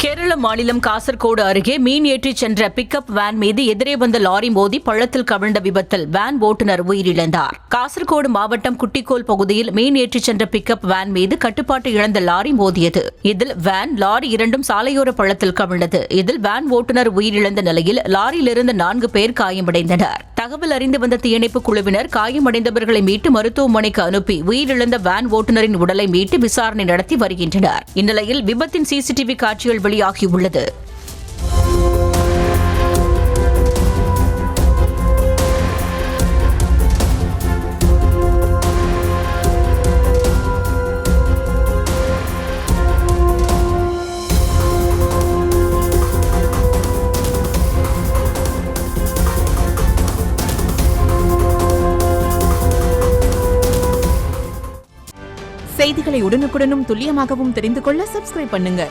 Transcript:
கேரள மாநிலம் காசர்கோடு அருகே மீன் ஏற்றிச் சென்ற பிக்கப் வேன் மீது எதிரே வந்த லாரி மோதி பள்ளத்தில் கவிழ்ந்த விபத்தில் வேன் ஓட்டுநர் உயிரிழந்தார். காசர்கோடு மாவட்டம் குட்டிக்கோல் பகுதியில் மீன் ஏற்றிச் சென்ற பிக்கப் வேன் மீது கட்டுப்பாட்டை இழந்த லாரி மோதியது. இதில் வேன், லாரி இரண்டும் சாலையோர பள்ளத்தில் கவிழ்ந்தது. இதில் வேன் ஓட்டுநர் உயிரிழந்த நிலையில் லாரியிலிருந்து 4 பேர் காயமடைந்தனர். தகவல் அறிந்து வந்த தீயணைப்பு குழுவினர் காயமடைந்தவர்களை மீட்டு மருத்துவமனைக்கு அனுப்பி உயிரிழந்த வேன் ஓட்டுநரின் உடலை மீட்டு விசாரணை நடத்தி வருகின்றனர். இந்நிலையில் விபத்தின் சிசிடிவி காட்சிகள் வெளியாகியுள்ளது. செய்திகளை உடனுக்குடனும் துல்லியமாகவும் தெரிந்து கொள்ள சப்ஸ்கிரைப் பண்ணுங்க.